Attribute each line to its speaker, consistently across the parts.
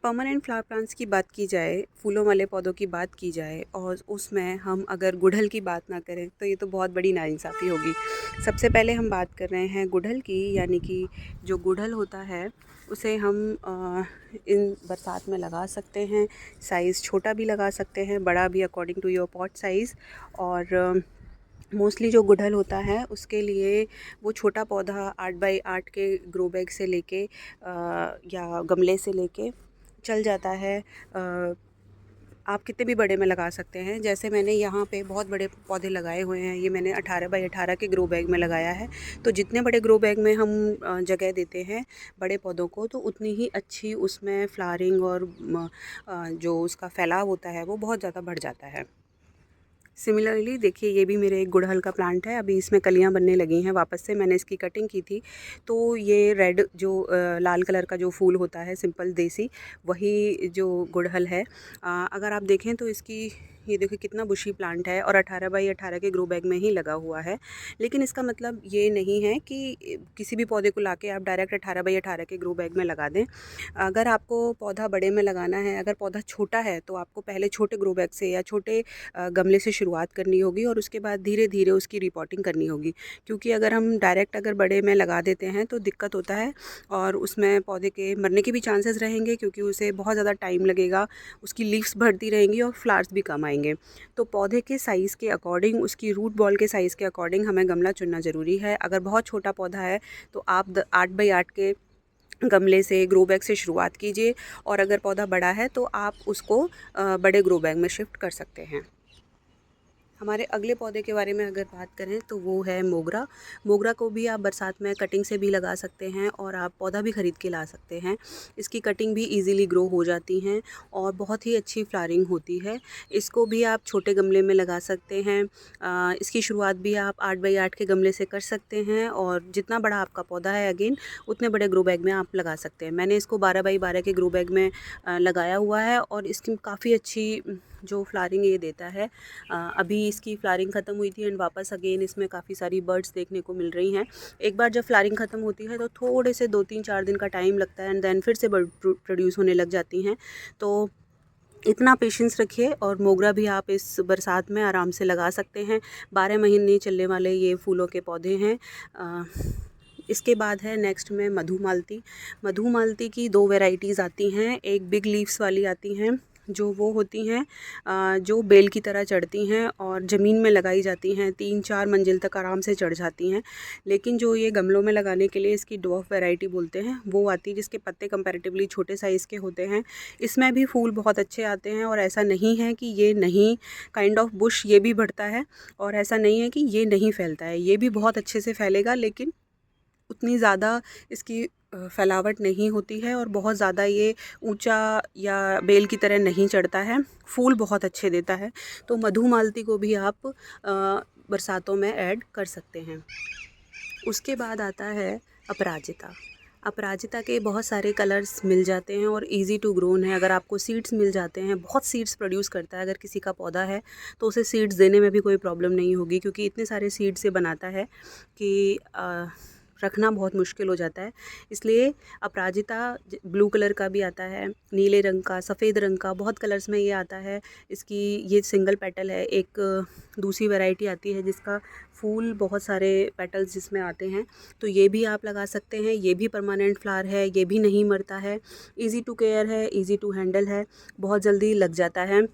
Speaker 1: Permanent flower plants की बात की जाए, फूलों वाले पौधों की बात की जाए और उसमें हम अगर गुड़हल की बात ना करें तो ये तो बहुत बड़ी नाइंसाफ़ी होगी। सबसे पहले हम बात कर रहे हैं गुड़हल की, यानी कि जो गुड़हल होता है उसे हम इन बरसात में लगा सकते हैं। साइज़ छोटा भी लगा सकते हैं, बड़ा भी, according to your pot size. और मोस्टली जो गुड़हल होता है उसके लिए वो छोटा पौधा 8 बाई 8 के ग्रो बैग से लेके या गमले से लेके चल जाता है। आप कितने भी बड़े में लगा सकते हैं। जैसे मैंने यहाँ पे बहुत बड़े पौधे लगाए हुए हैं, ये मैंने 18 बाई 18 के ग्रो बैग में लगाया है। तो जितने बड़े ग्रो बैग में हम जगह देते हैं बड़े पौधों को, तो उतनी ही अच्छी उसमें फ्लावरिंग और जो उसका फैलाव होता है वो बहुत ज़्यादा बढ़ जाता है। सिमिलरली देखिए, ये भी मेरे एक गुड़हल का प्लांट है। अभी इसमें कलियां बनने लगी हैं वापस से, मैंने इसकी कटिंग की थी। तो ये रेड जो लाल कलर का जो फूल होता है सिंपल देसी, वही जो गुड़हल है। अगर आप देखें तो इसकी, ये देखिए कितना बुशी प्लांट है और 18 बाई 18 के ग्रो बैग में ही लगा हुआ है। लेकिन इसका मतलब ये नहीं है कि किसी भी पौधे को लाके आप डायरेक्ट 18 बाई 18 के ग्रो बैग में लगा दें। अगर आपको पौधा बड़े में लगाना है, अगर पौधा छोटा है तो आपको पहले छोटे ग्रो बैग से या छोटे गमले से शुरुआत करनी होगी और उसके बाद धीरे धीरे उसकी रिपोर्टिंग करनी होगी। क्योंकि अगर हम डायरेक्ट अगर बड़े में लगा देते हैं तो दिक्कत होता है और उसमें पौधे के मरने के भी चांसेस रहेंगे, क्योंकि उसे बहुत ज़्यादा टाइम लगेगा, उसकी लीव्स बढ़ती रहेंगी और फ्लावर्स भी कम आएंगे। तो पौधे के साइज़ के अकॉर्डिंग, उसकी रूट बॉल के साइज़ के अकॉर्डिंग हमें गमला चुनना ज़रूरी है। अगर बहुत छोटा पौधा है तो आप 8 बाई 8 के गमले से, ग्रो बैग से शुरुआत कीजिए। और अगर पौधा बड़ा है तो आप उसको बड़े ग्रो बैग में शिफ्ट कर सकते हैं। हमारे अगले पौधे के बारे में अगर बात करें तो वो है मोगरा। मोगरा को भी आप बरसात में कटिंग से भी लगा सकते हैं और आप पौधा भी ख़रीद के ला सकते हैं। इसकी कटिंग भी इजीली ग्रो हो जाती हैं और बहुत ही अच्छी फ्लावरिंग होती है। इसको भी आप छोटे गमले में लगा सकते हैं। इसकी शुरुआत भी आप 8 बाई 8 के गमले से कर सकते हैं और जितना बड़ा आपका पौधा है अगेन उतने बड़े ग्रो बैग में आप लगा सकते हैं। मैंने इसको 12 बाई 12 के ग्रो बैग में लगाया हुआ है और इसकी काफ़ी अच्छी जो फ्लावरिंग ये देता है। अभी इसकी फ्लावरिंग ख़त्म हुई थी एंड वापस अगेन इसमें काफ़ी सारी बर्ड्स देखने को मिल रही हैं। एक बार जब फ्लावरिंग ख़त्म होती है तो थोड़े से 2-3-4 दिन का टाइम लगता है एंड देन फिर से बर्ड प्रोड्यूस होने लग जाती हैं। तो इतना पेशेंस रखिए और मोगरा भी आप इस बरसात में आराम से लगा सकते हैं। 12 महीने चलने वाले ये फूलों के पौधे हैं। इसके बाद है नेक्स्ट में मधुमालती। मधुमालती की 2 वैरायटीज़ आती हैं। एक बिग लीव्स वाली आती हैं जो वो होती हैं जो बेल की तरह चढ़ती हैं और ज़मीन में लगाई जाती हैं, 3-4 मंजिल तक आराम से चढ़ जाती हैं। लेकिन जो ये गमलों में लगाने के लिए इसकी डॉफ वैरायटी बोलते हैं वो आती है, जिसके पत्ते कंपैरेटिवली छोटे साइज़ के होते हैं। इसमें भी फूल बहुत अच्छे आते हैं और ऐसा नहीं है कि ये नहीं, काइंड ऑफ बुश ये भी बढ़ता है और ऐसा नहीं है कि ये नहीं फैलता है, ये भी बहुत अच्छे से फैलेगा। लेकिन उतनी ज़्यादा इसकी फैलावट नहीं होती है और बहुत ज़्यादा ये ऊंचा या बेल की तरह नहीं चढ़ता है। फूल बहुत अच्छे देता है। तो मधुमालती को भी आप बरसातों में ऐड कर सकते हैं। उसके बाद आता है अपराजिता। अपराजिता के बहुत सारे कलर्स मिल जाते हैं और इजी टू ग्रोन है। अगर आपको सीड्स मिल जाते हैं, बहुत सीड्स प्रोड्यूस करता है अगर किसी का पौधा है, तो उसे सीड्स देने में भी कोई प्रॉब्लम नहीं होगी, क्योंकि इतने सारे सीड्स से बनाता है कि रखना बहुत मुश्किल हो जाता है। इसलिए अपराजिता ब्लू कलर का भी आता है, नीले रंग का, सफ़ेद रंग का, बहुत कलर्स में ये आता है। इसकी ये सिंगल पेटल है। एक दूसरी वैरायटी आती है जिसका फूल बहुत सारे पेटल्स जिसमें आते हैं, तो ये भी आप लगा सकते हैं। ये भी परमानेंट फ्लावर है, ये भी नहीं मरता है, इजी टू केयर है, इजी टू हैंडल है, बहुत जल्दी लग जाता है।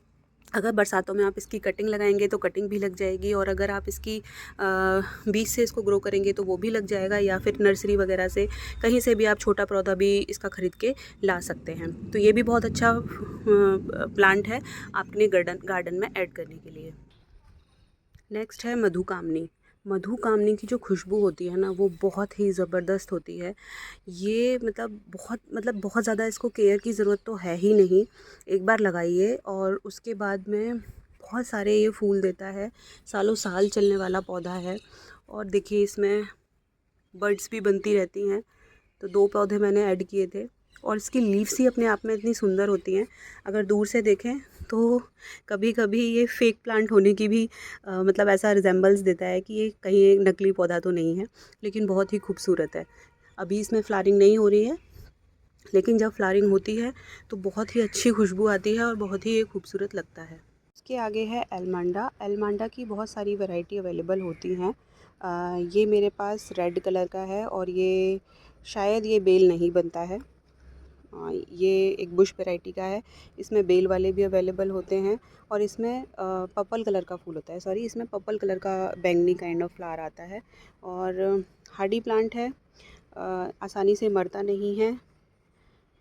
Speaker 1: अगर बरसातों में आप इसकी कटिंग लगाएंगे तो कटिंग भी लग जाएगी, और अगर आप इसकी बीज से इसको ग्रो करेंगे तो वो भी लग जाएगा, या फिर नर्सरी वगैरह से कहीं से भी आप छोटा पौधा भी इसका ख़रीद के ला सकते हैं। तो ये भी बहुत अच्छा प्लांट है अपने गार्डन में ऐड करने के लिए। नेक्स्ट है मधुकामनी। मधुकामनी की जो खुशबू होती है ना, वो बहुत ही ज़बरदस्त होती है। ये बहुत ज़्यादा इसको केयर की ज़रूरत तो है ही नहीं। एक बार लगाइए और उसके बाद में बहुत सारे ये फूल देता है। सालों साल चलने वाला पौधा है। और देखिए इसमें बर्ड्स भी बनती रहती हैं। तो 2 पौधे मैंने ऐड किए थे और इसकी लीव्स ही अपने आप में इतनी सुंदर होती हैं। अगर दूर से देखें तो कभी कभी ये फेक प्लांट होने की भी ऐसा रिजेंबल्स देता है कि ये कहीं एक नकली पौधा तो नहीं है, लेकिन बहुत ही खूबसूरत है। अभी इसमें फ्लावरिंग नहीं हो रही है, लेकिन जब फ्लावरिंग होती है तो बहुत ही अच्छी खुशबू आती है और बहुत ही ये खूबसूरत लगता है। इसके आगे है एलमांडा। एलमांडा की बहुत सारी वैरायटी अवेलेबल होती हैं। ये मेरे पास रेड कलर का है और ये शायद ये बेल नहीं बनता है। ये एक बुश वैरायटी का है। इसमें बेल वाले भी अवेलेबल होते हैं और इसमें पर्पल कलर का फूल होता है, सॉरी इसमें पर्पल कलर का बैंगनी काइंड ऑफ फ्लावर आता है और हार्डी प्लांट है। आसानी से मरता नहीं है,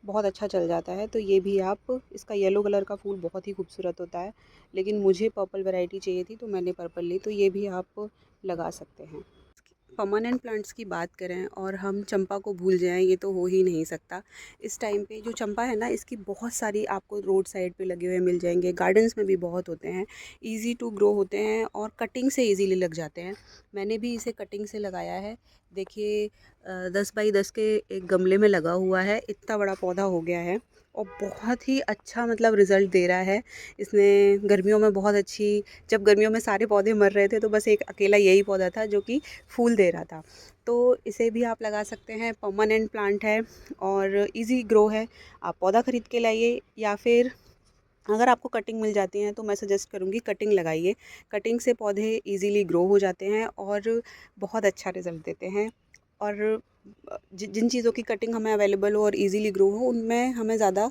Speaker 1: बहुत अच्छा चल जाता है। तो ये भी आप, इसका येलो कलर का फूल बहुत ही खूबसूरत होता है, लेकिन मुझे पर्पल वैरायटी चाहिए थी तो मैंने पर्पल ली, तो ये भी आप लगा सकते हैं। परमानेंट प्लांट्स की बात करें और हम चंपा को भूल जाएं, ये तो हो ही नहीं सकता। इस टाइम पे जो चंपा है ना, इसकी बहुत सारी आपको रोड साइड पे लगे हुए मिल जाएंगे, गार्डन्स में भी बहुत होते हैं, इजी टू ग्रो होते हैं और कटिंग से इजीली लग जाते हैं। मैंने भी इसे कटिंग से लगाया है। देखिए 10 बाई 10 के एक गमले में लगा हुआ है, इतना बड़ा पौधा हो गया है और बहुत ही अच्छा मतलब रिज़ल्ट दे रहा है। इसने गर्मियों में बहुत अच्छी, जब गर्मियों में सारे पौधे मर रहे थे तो बस एक अकेला यही पौधा था जो कि फूल दे रहा था। तो इसे भी आप लगा सकते हैं, परमानेंट प्लांट है और इजी ग्रो है। आप पौधा ख़रीद के लाइए या फिर अगर आपको कटिंग मिल जाती है तो मैं सजेस्ट करूँगी कटिंग लगाइए। कटिंग से पौधे इजीली ग्रो हो जाते हैं और बहुत अच्छा रिज़ल्ट देते हैं। और जिन चीज़ों की कटिंग हमें अवेलेबल हो और इजीली ग्रो हो, उनमें हमें ज़्यादा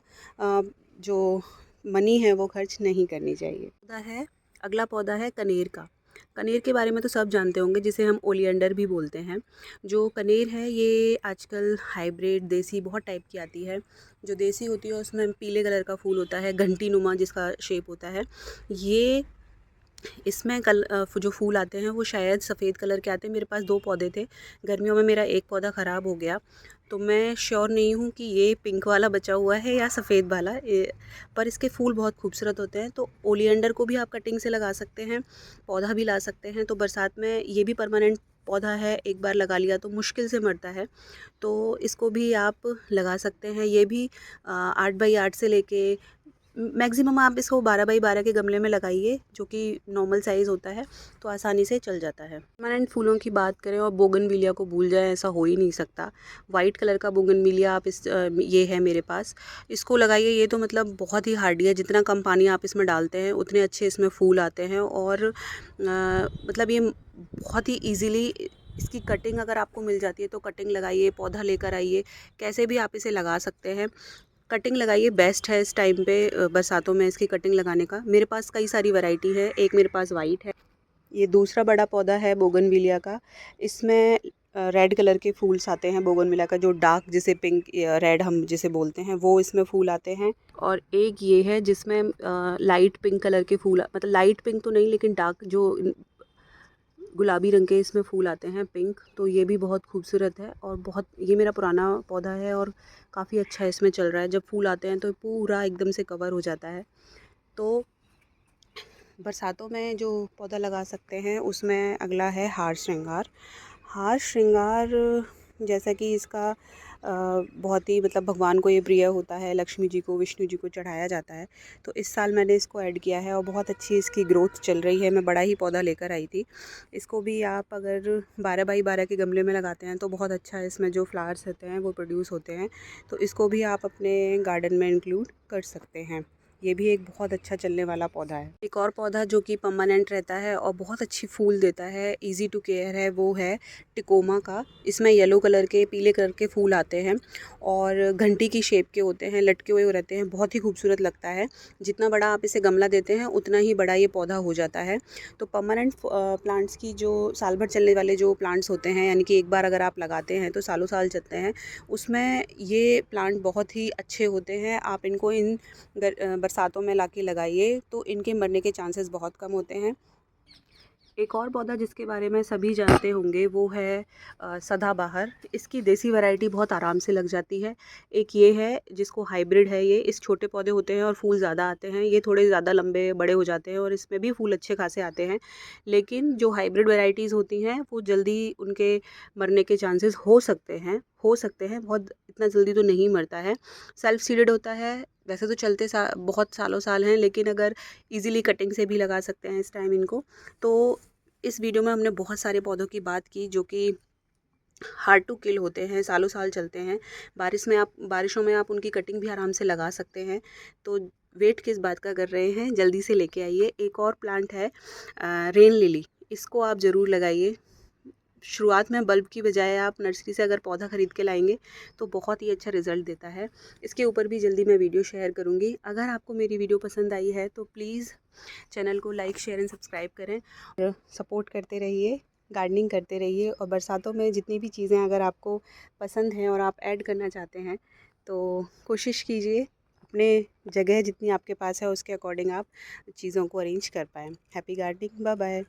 Speaker 1: जो मनी है वो खर्च नहीं करनी चाहिए। पौधा है, अगला पौधा है कनेर का। कनेर के बारे में तो सब जानते होंगे, जिसे हम ओलियंडर भी बोलते हैं। जो कनेर है ये आजकल हाइब्रिड देसी बहुत टाइप की आती है। जो देसी होती है उसमें पीले कलर का फूल होता है, घंटी नुमा जिसका शेप होता है। ये इसमें जो फूल आते हैं वो शायद सफ़ेद कलर के आते हैं। मेरे पास 2 पौधे थे, गर्मियों में मेरा एक पौधा ख़राब हो गया, तो मैं श्योर नहीं हूँ कि ये पिंक वाला बचा हुआ है या सफ़ेद वाला, पर इसके फूल बहुत खूबसूरत होते हैं। तो ओलियंडर को भी आप कटिंग से लगा सकते हैं, पौधा भी ला सकते हैं। तो बरसात में ये भी परमानेंट पौधा है, एक बार लगा लिया तो मुश्किल से मरता है, तो इसको भी आप लगा सकते हैं। ये भी 8 बाई 8 से लेके मैक्सिमम आप इसको 12 बाई 12 के गमले में लगाइए, जो कि नॉर्मल साइज़ होता है, तो आसानी से चल जाता है। परमानेंट फूलों की बात करें और बोगनविलिया को भूल जाएं, ऐसा हो ही नहीं सकता। वाइट कलर का बोगनविलिया आप ये है मेरे पास, इसको लगाइए। ये तो मतलब बहुत ही हार्डी है, जितना कम पानी आप इसमें डालते हैं उतने अच्छे इसमें फूल आते हैं और मतलब ये बहुत ही ईजीली, इसकी कटिंग अगर आपको मिल जाती है तो कटिंग लगाइए, पौधा लेकर आइए, कैसे भी आप इसे लगा सकते हैं। कटिंग लगाइए, बेस्ट है इस टाइम पे बरसातों में इसकी कटिंग लगाने का। मेरे पास कई सारी वैरायटी है, एक मेरे पास वाइट है, ये दूसरा बड़ा पौधा है बोगनविलिया का। इसमें रेड कलर के फूल्स आते हैं बोगनविलिया का, जो डार्क जिसे पिंक रेड हम जिसे बोलते हैं वो इसमें फूल आते हैं। और एक ये है जिसमें लाइट पिंक कलर के फूल, मतलब लाइट पिंक तो नहीं लेकिन डार्क जो गुलाबी रंग के इसमें फूल आते हैं, पिंक। तो ये भी बहुत खूबसूरत है और बहुत, ये मेरा पुराना पौधा है और काफ़ी अच्छा इसमें चल रहा है। जब फूल आते हैं तो पूरा एकदम से कवर हो जाता है। तो बरसातों में जो पौधा लगा सकते हैं उसमें अगला है हार श्रृंगार। हार श्रृंगार जैसा कि इसका बहुत ही मतलब भगवान को ये प्रिय होता है, लक्ष्मी जी को, विष्णु जी को चढ़ाया जाता है। तो इस साल मैंने इसको ऐड किया है और बहुत अच्छी इसकी ग्रोथ चल रही है। मैं बड़ा ही पौधा लेकर आई थी। इसको भी आप अगर 12 बाई 12 के गमले में लगाते हैं तो बहुत अच्छा इसमें जो फ्लावर्स होते हैं वो प्रोड्यूस होते हैं। तो इसको भी आप अपने गार्डन में इंक्लूड कर सकते हैं। ये भी एक बहुत अच्छा चलने वाला पौधा है। एक और पौधा जो कि परमानेंट रहता है और बहुत अच्छी फूल देता है, इजी टू केयर है, वो है टिकोमा का। इसमें येलो कलर के, पीले कलर के फूल आते हैं और घंटी की शेप के होते हैं, लटके हुए रहते हैं, बहुत ही खूबसूरत लगता है। जितना बड़ा आप इसे गमला देते हैं उतना ही बड़ा ये पौधा हो जाता है। तो परमानेंट प्लांट्स की जो साल भर चलने वाले जो प्लांट्स होते हैं, यानी कि एक बार अगर आप लगाते हैं तो सालों साल चलते हैं, उसमें ये प्लांट बहुत ही अच्छे होते हैं। आप इनको इन बरसातों में लाके लगाइए तो इनके मरने के चांसेस बहुत कम होते हैं। एक और पौधा जिसके बारे में सभी जानते होंगे वो है सदाबहार। इसकी देसी वैरायटी बहुत आराम से लग जाती है। एक ये है जिसको हाइब्रिड है, ये इस छोटे पौधे होते हैं और फूल ज़्यादा आते हैं। ये थोड़े ज़्यादा लंबे बड़े हो जाते हैं और इसमें भी फूल अच्छे खासे आते हैं। लेकिन जो हाइब्रिड वैरायटीज़ होती हैं वो जल्दी उनके मरने के चांसेस हो सकते हैं, बहुत इतना जल्दी तो नहीं मरता है। सेल्फ सीडेड होता है। वैसे तो चलते बहुत सालों साल हैं, लेकिन अगर इजीली कटिंग से भी लगा सकते हैं इस टाइम इनको। तो इस वीडियो में हमने बहुत सारे पौधों की बात की जो कि हार्ड टू किल होते हैं, सालों साल चलते हैं। बारिशों में आप उनकी कटिंग भी आराम से लगा सकते हैं। तो वेट किस बात का कर रहे हैं, जल्दी से लेके आइए। एक और प्लांट है रेन लिली, इसको आप ज़रूर लगाइए। शुरुआत में बल्ब की बजाय आप नर्सरी से अगर पौधा ख़रीद के लाएंगे तो बहुत ही अच्छा रिज़ल्ट देता है। इसके ऊपर भी जल्दी मैं वीडियो शेयर करूँगी। अगर आपको मेरी वीडियो पसंद आई है तो प्लीज़ चैनल को लाइक शेयर एंड सब्सक्राइब करें और सपोर्ट करते रहिए, गार्डनिंग करते रहिए। और बरसातों में जितनी भी चीज़ें अगर आपको पसंद हैं और आप ऐड करना चाहते हैं तो कोशिश कीजिए अपने जगह जितनी आपके पास है उसके अकॉर्डिंग आप चीज़ों को अरेंज कर पाएँ। Happy gardening, bye bye.